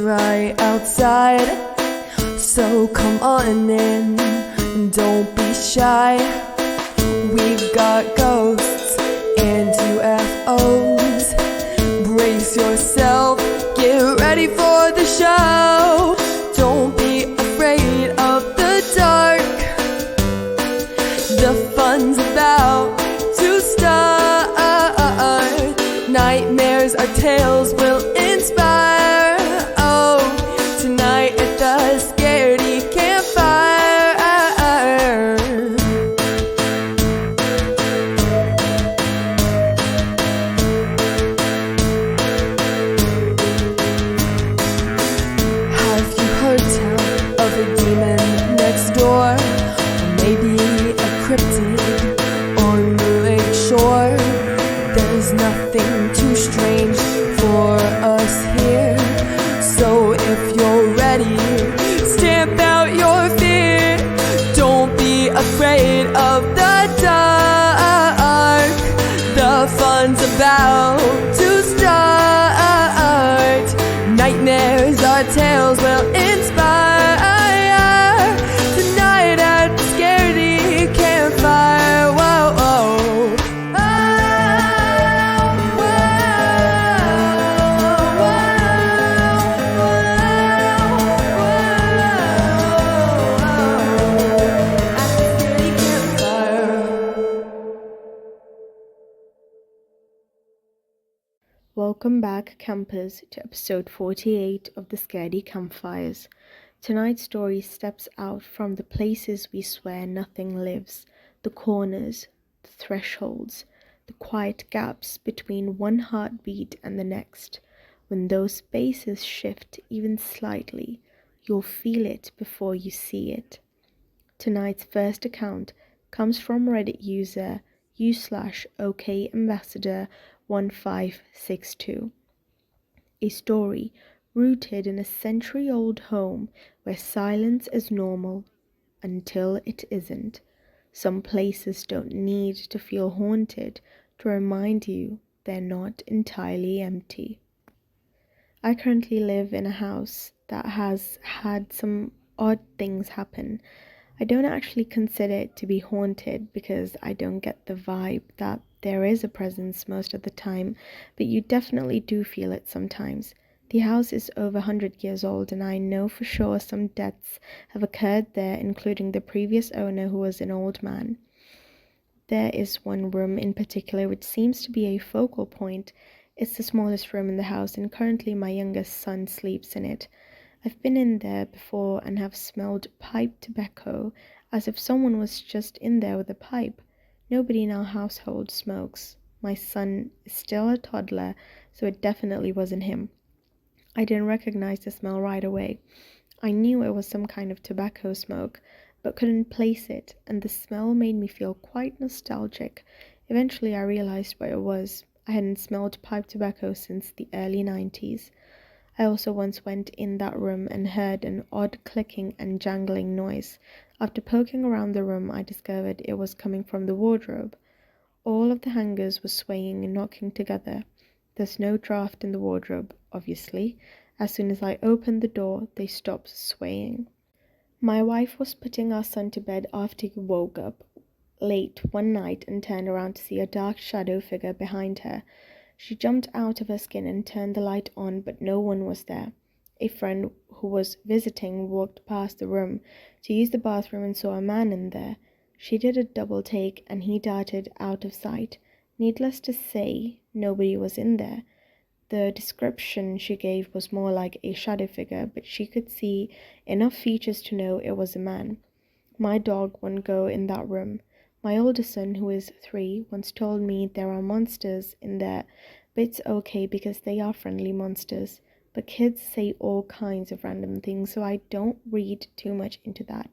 right outside, so come on in, don't be shy. We've got ghosts and UFOs. Brace yourself, get ready for the show. Don't be afraid of the dark, the fun's about to start. Nightmares or tales will inspire. Oh, tonight at the Scaredy Campfire. Have you heard tell of a demon next door? Or maybe a cryptid on the lake shore? There's nothing too strange for us here, so if you're ready, stamp out your fear. Don't be afraid of the dark, the fun's about to start. Nightmares or tales will inspire. Tonight at the Scaredy Campfire. Whoa, whoa. Welcome back, campers, to episode 48 of the Scaredy Campfires. Tonight's story steps out from the places we swear nothing lives, the corners, the thresholds, the quiet gaps between one heartbeat and the next. When those spaces shift even slightly, you'll feel it before you see it. Tonight's first account comes from Reddit user u/okambassador1562. A story rooted in a century-old home where silence is normal until it isn't. Some places don't need to feel haunted to remind you they're not entirely empty. I currently live in a house that has had some odd things happen. I don't actually consider it to be haunted because I don't get the vibe that there is a presence most of the time, but you definitely do feel it sometimes. The house is over 100 years old, and I know for sure some deaths have occurred there, including the previous owner, who was an old man. There is one room in particular which seems to be a focal point. It's the smallest room in the house, and currently my youngest son sleeps in it. I've been in there before and have smelled pipe tobacco, as if someone was just in there with a pipe. Nobody in our household smokes. My son is still a toddler, so it definitely wasn't him. I didn't recognize the smell right away. I knew it was some kind of tobacco smoke, but couldn't place it, and the smell made me feel quite nostalgic. Eventually I realized what it was. I hadn't smelled pipe tobacco since the early 90s. I also once went in that room and heard an odd clicking and jangling noise. After poking around the room, I discovered it was coming from the wardrobe. All of the hangers were swaying and knocking together. There's no draft in the wardrobe, obviously. As soon as I opened the door, they stopped swaying. My wife was putting our son to bed after he woke up late one night and turned around to see a dark shadow figure behind her. She jumped out of her skin and turned the light on, but no one was there. A friend who was visiting walked past the room to use the bathroom and saw a man in there. She did a double take and he darted out of sight. Needless to say, nobody was in there. The description she gave was more like a shadow figure, but she could see enough features to know it was a man. My dog won't go in that room. My oldest son, who is 3, once told me there are monsters in there, but it's okay because they are friendly monsters. But kids say all kinds of random things, so I don't read too much into that.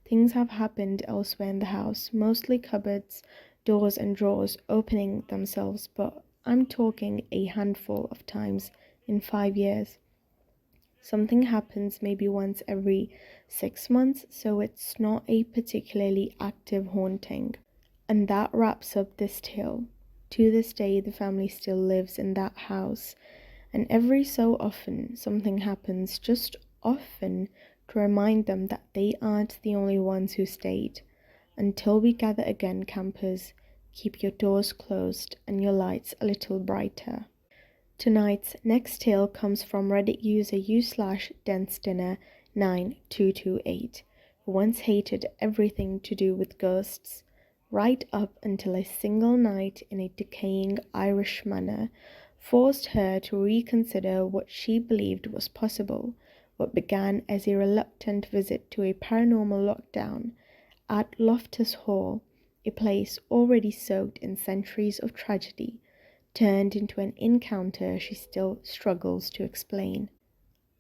Things have happened elsewhere in the house, mostly cupboards, doors and drawers opening themselves, but I'm talking a handful of times in 5 years. Something happens maybe once every 6 months, so it's not a particularly active haunting. And that wraps up this tale. To this day, the family still lives in that house, And every so often, something happens, just often, to remind them that they aren't the only ones who stayed. Until we gather again, campers, keep your doors closed and your lights a little brighter. Tonight's next tale comes from Reddit user u/densedinner9228, who once hated everything to do with ghosts, right up until a single night in a decaying Irish manor forced her to reconsider what she believed was possible. What began as a reluctant visit to a paranormal lockdown at Loftus Hall, a place already soaked in centuries of tragedy, turned into an encounter she still struggles to explain.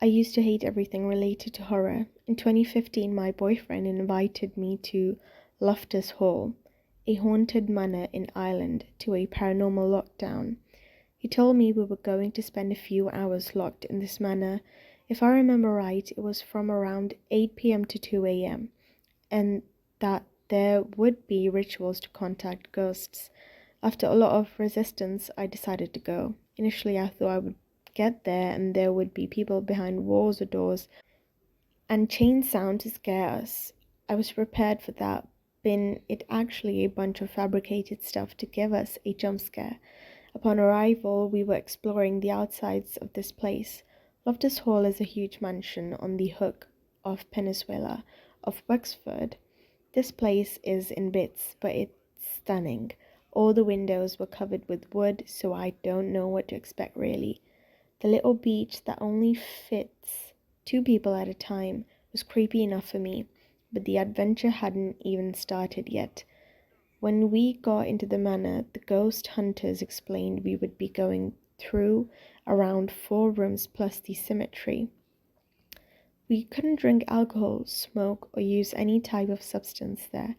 I used to hate everything related to horror. In 2015, my boyfriend invited me to Loftus Hall, a haunted manor in Ireland, to a paranormal lockdown. He told me we were going to spend a few hours locked in this manor. If I remember right, it was from around 8 p.m. to 2 a.m., and that there would be rituals to contact ghosts. After a lot of resistance, I decided to go. Initially, I thought I would get there and there would be people behind walls or doors and chain sound to scare us. I was prepared for that, but it actually a bunch of fabricated stuff to give us a jump scare. Upon arrival, we were exploring the outsides of this place. Loftus Hall is a huge mansion on the hook of Peninsula of Wexford. This place is in bits, but it's stunning. All the windows were covered with wood, so I don't know what to expect really. The little beach that only fits 2 people at a time was creepy enough for me, but the adventure hadn't even started yet. When we got into the manor, the ghost hunters explained we would be going through around 4 rooms plus the cemetery. We couldn't drink alcohol, smoke, or use any type of substance there.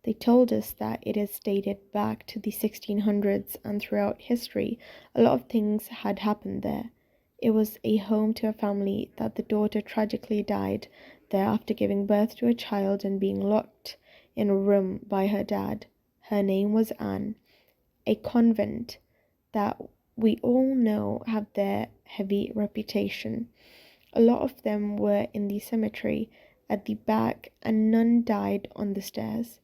They told us that it is dated back to the 1600s, and throughout history, a lot of things had happened there. It was a home to a family that the daughter tragically died there after giving birth to a child and being locked in a room by her dad. Her name was Anne. A convent that we all know have their heavy reputation. A lot of them were in the cemetery at the back, and none died on the stairs.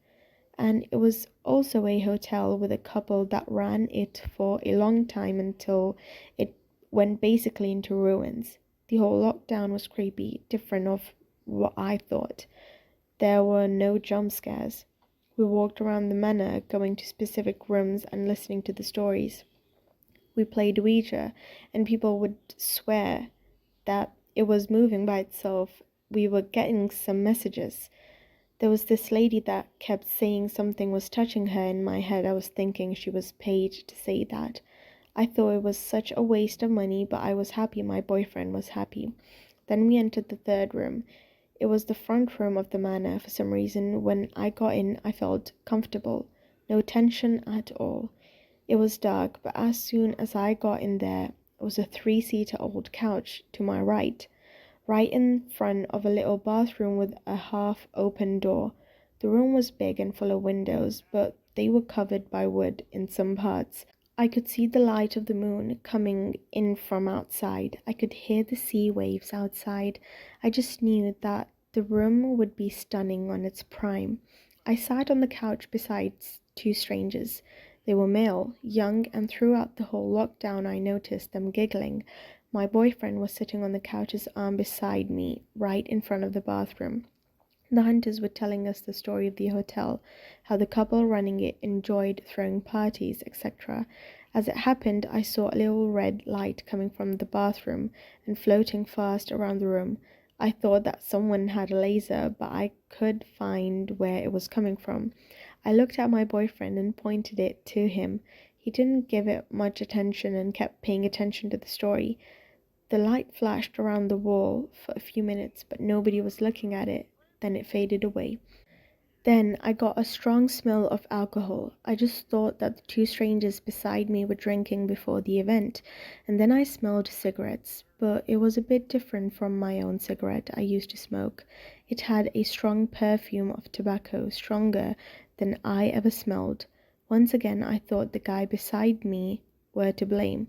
And it was also a hotel with a couple that ran it for a long time until it went basically into ruins. The whole lockdown was creepy, different of what I thought. There were no jump scares. We walked around the manor, going to specific rooms and listening to the stories. We played Ouija, and people would swear that it was moving by itself. We were getting some messages. There was this lady that kept saying something was touching her. In my head, I was thinking she was paid to say that. I thought it was such a waste of money, but I was happy my boyfriend was happy. Then we entered the third room. It was the front room of the manor. For some reason, when I got in, I felt comfortable. No tension at all. It was dark, but as soon as I got in there, was a 3-seater old couch to my right in front of a little bathroom with a half-open door. The room was big and full of windows, but they were covered by wood in some parts. I could see the light of the moon coming in from outside. I could hear the sea waves outside. I just knew that the room would be stunning on its prime. I sat on the couch beside 2 strangers. They were male, young, and throughout the whole lockdown I noticed them giggling. My boyfriend was sitting on the couch's arm beside me, right in front of the bathroom. The hunters were telling us the story of the hotel, how the couple running it enjoyed throwing parties, etc. As it happened, I saw a little red light coming from the bathroom and floating fast around the room. I thought that someone had a laser, but I could find where it was coming from. I looked at my boyfriend and pointed it to him. He didn't give it much attention and kept paying attention to the story. The light flashed around the wall for a few minutes, but nobody was looking at it. Then it faded away. Then I got a strong smell of alcohol. I just thought that the 2 strangers beside me were drinking before the event, and then I smelled cigarettes, but it was a bit different from my own cigarette I used to smoke. It had a strong perfume of tobacco, stronger than I ever smelled. Once again, I thought the guy beside me were to blame.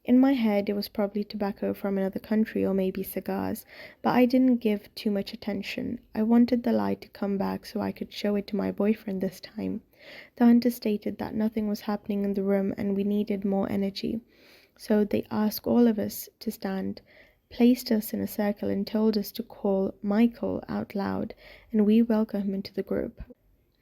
In my head, it was probably tobacco from another country or maybe cigars, but I didn't give too much attention. I wanted the light to come back so I could show it to my boyfriend this time. The hunter stated that nothing was happening in the room and we needed more energy. So they asked all of us to stand, placed us in a circle and told us to call Michael out loud, and we welcomed him into the group.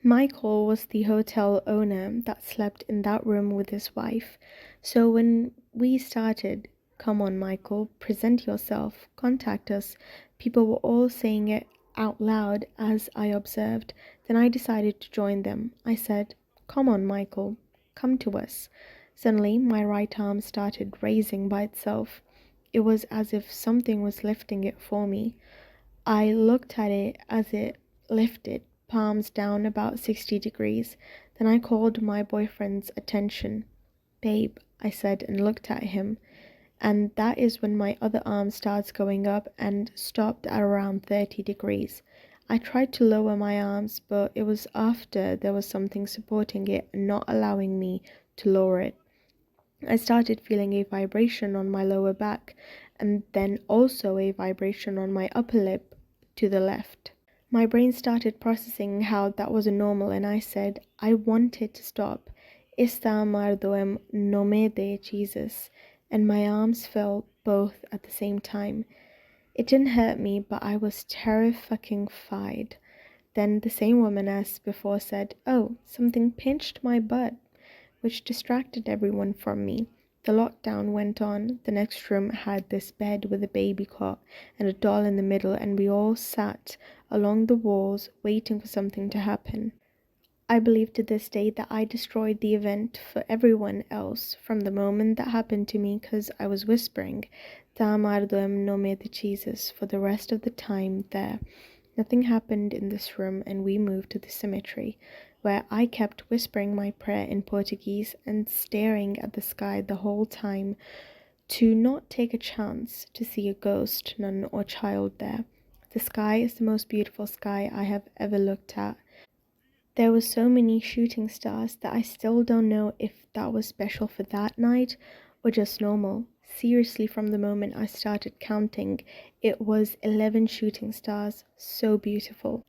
Michael was the hotel owner that slept in that room with his wife. So when we started, "Come on, Michael, present yourself, contact us," people were all saying it out loud as I observed. Then I decided to join them. I said, "Come on, Michael, come to us." Suddenly, my right arm started raising by itself. It was as if something was lifting it for me. I looked at it as it lifted, palms down about 60 degrees. Then I called my boyfriend's attention. "Babe," I said and looked at him. And that is when my other arm starts going up and stopped at around 30 degrees. I tried to lower my arms, but it was after there was something supporting it and not allowing me to lower it. I started feeling a vibration on my lower back and then also a vibration on my upper lip to the left. My brain started processing how that wasn't normal, and I said, "I want it to stop. Está mardoem nome de Jesus." And my arms fell both at the same time. It didn't hurt me, but I was terrified. Then the same woman as before said, "Oh, something pinched my butt," which distracted everyone from me. The lockdown went on. The next room had this bed with a baby cot and a doll in the middle, and we all sat along the walls waiting for something to happen. I believe to this day that I destroyed the event for everyone else from the moment that happened to me, because I was whispering "Ta mardoem nome de Jesus" for the rest of the time there. Nothing happened in this room, and we moved to the cemetery, where I kept whispering my prayer in Portuguese and staring at the sky the whole time to not take a chance to see a ghost, nun, or child there. The sky is the most beautiful sky I have ever looked at. There were so many shooting stars that I still don't know if that was special for that night or just normal. Seriously, from the moment I started counting, it was 11 shooting stars, so beautiful.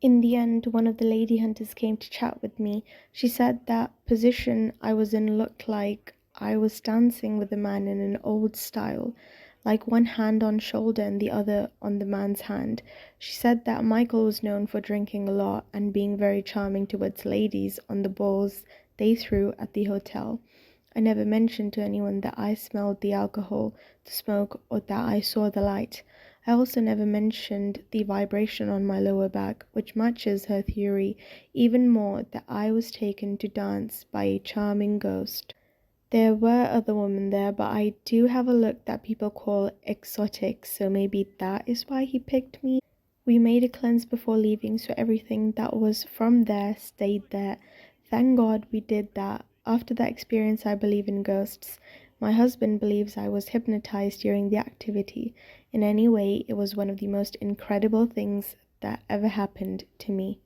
In the end, one of the lady hunters came to chat with me. She said that position I was in looked like I was dancing with a man in an old style, like one hand on shoulder and the other on the man's hand. She said that Michael was known for drinking a lot and being very charming towards ladies on the balls they threw at the hotel. I never mentioned to anyone that I smelled the alcohol, the smoke, or that I saw the light. I also never mentioned the vibration on my lower back, which matches her theory even more, that I was taken to dance by a charming ghost. There were other women there, but I do have a look that people call exotic, so maybe that is why he picked me. We made a cleanse before leaving, so everything that was from there stayed there. Thank God we did that. After that experience, I believe in ghosts. My husband believes I was hypnotized during the activity. In any way, it was one of the most incredible things that ever happened to me.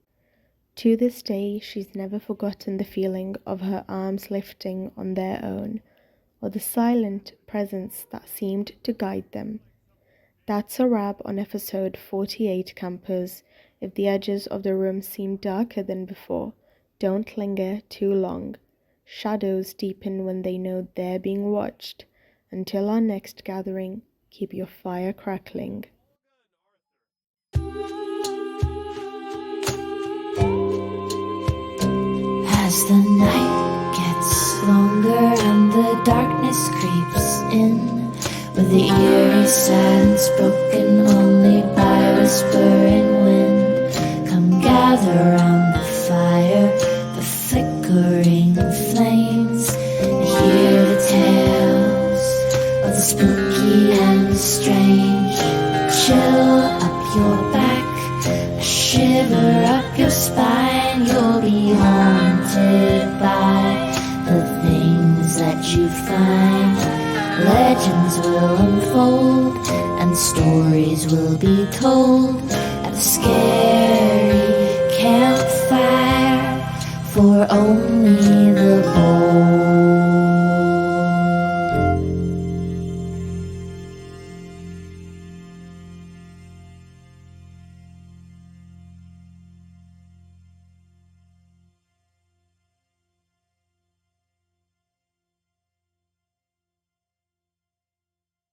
To this day, she's never forgotten the feeling of her arms lifting on their own, or the silent presence that seemed to guide them. That's a wrap on episode 48, campers. If the edges of the room seem darker than before, don't linger too long. Shadows deepen when they know they're being watched. Until our next gathering, keep your fire crackling. As the night gets longer and the darkness creeps in, with the eerie silence broken only by whispering wind, come gather round the fire, the flickering flames, and hear the tales of the spooky and the strange. Chill up your back, a shiver up your spine. You'll be haunted by the things that you find. Legends will unfold and stories will be told at a scary campfire, for only